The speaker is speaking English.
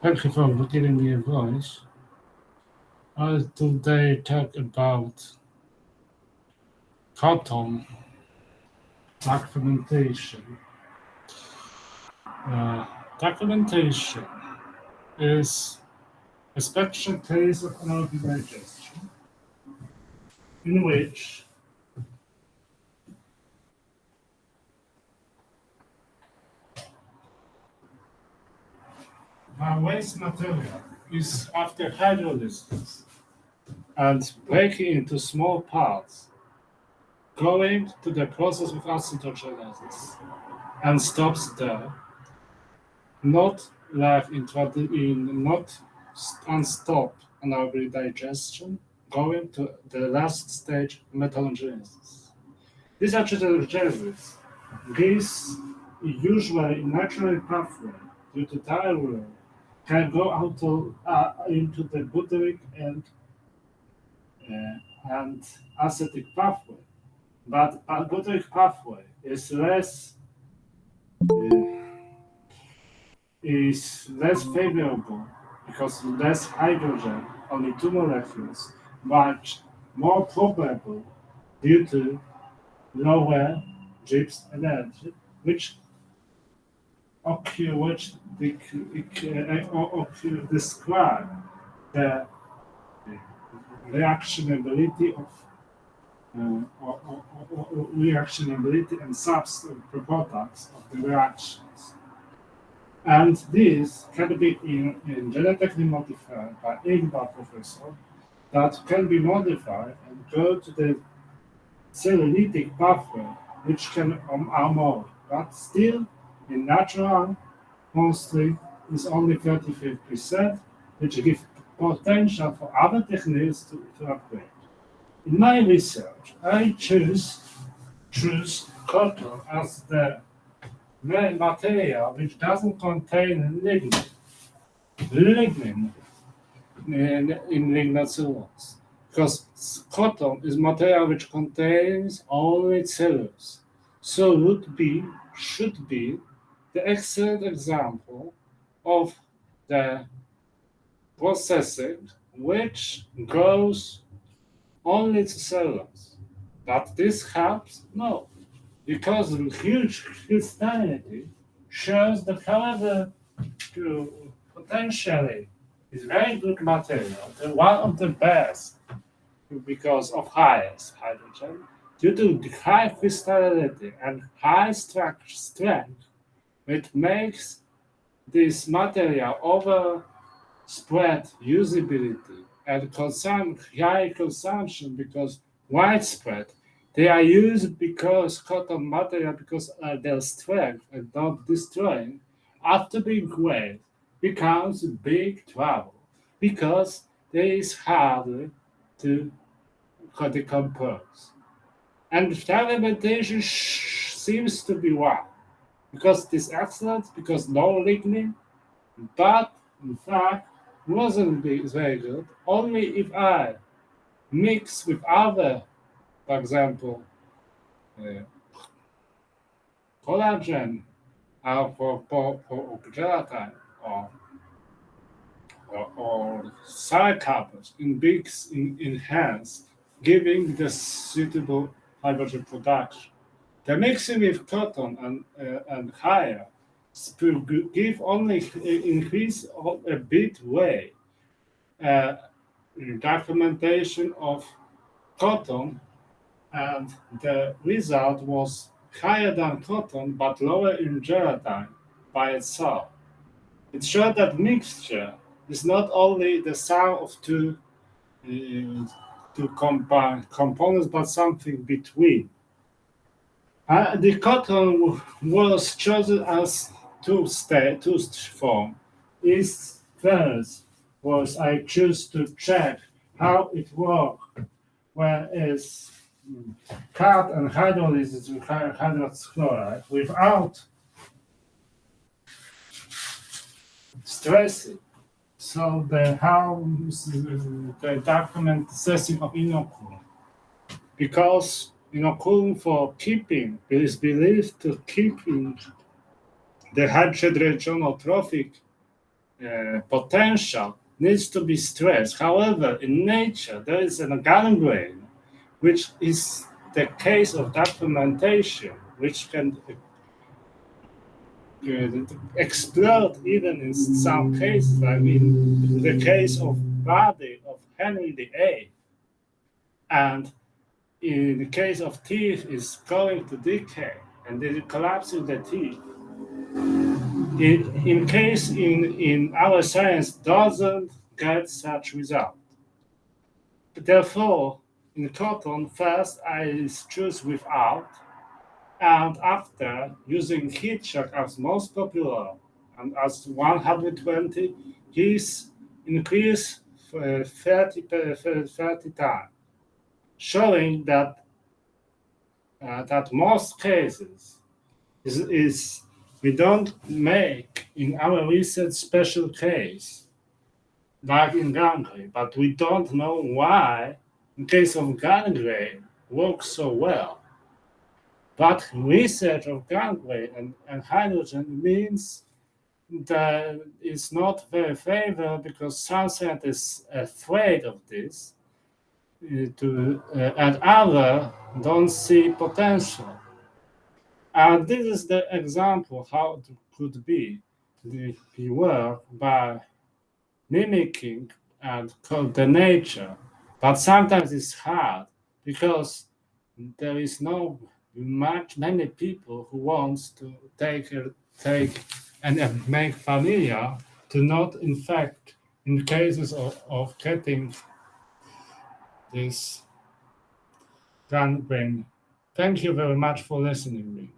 Thank you for giving me a voice. I'll today talk about cotton documentation. Documentation is a special case of anaerobic digestion in which waste material is after hydrolysis and breaking into small parts, going to the process of acidogenesis and stops there, not left not unstopped anaerobic digestion, going to the last stage, metagenesis. This acidogenesis gives usually natural pathway due to diarrhea can go out into the butyric and acetic pathway, but butyric pathway is less favorable because less hydrogen, only two molecules, but more probable due to lower Gibbs energy, which describe the reactionability of reactionability and products of the reactions. And this can be genetically modified by Ingvar professor that can be modified and go to the cellulitic pathway, which can armor, but still in natural mostly is only 35%, which gives potential for other techniques to upgrade. In my research, I choose cotton as the material which doesn't contain lignin in lignocellulose, because cotton is material which contains only cellulose, so should be the excellent example of the processing which goes only to cellulose. But this helps? No, because the huge crystallinity shows that however potentially is very good material, one of the best because of highest hydrogen, due to the high crystallinity and high strength, it makes this material over spread usability and high consumption because widespread. They are used because cotton material, because their strength and not destroying, after being weighed, becomes big trouble because it is harder to decompose. And fragmentation seems to be one because it is excellent, because no lignin, but in fact wasn't very good. Only if I mix with other, for example, uh, collagen for gelatin or sarcopers in hands, giving the suitable hydrogen production. The mixing with cotton and higher give only increase of a bit way. Uh, Documentation of cotton, and the result was higher than cotton but lower in gelatin by itself. It showed that mixture is not only the sum of two components but something between. The cotton was chosen as two form. Its first was I choose to check how it works when it's cut and hydrolysis with hydroxy chloride without stressing. So the document setting of inoculum, because inoculum for keeping is believed to keep in the hydrogenotrophic potential needs to be stressed. However, in nature, there is a gangrene, which is the case of that fermentation, which can explode even in some cases, like in the case of body of Henry VIII. And in the case of teeth, is going to decay and they collapse in the teeth. In case in our science doesn't get such result. Therefore, in cotton, first I choose without, and after using heat shock as most popular, and as 120, he's increased 30 times, showing that most cases is we don't make in our research special case like in gangrene, but we don't know why in case of gangrene works so well. But research of gangrene and hydrogen means that it's not very favorable because some scientists are afraid of this and others don't see potential. And this is the example how it could be the work by mimicking and the nature. But sometimes it's hard because there is no many people who wants to take and make familiar to not infect in cases of getting this gangrene. Thank you very much for listening to me.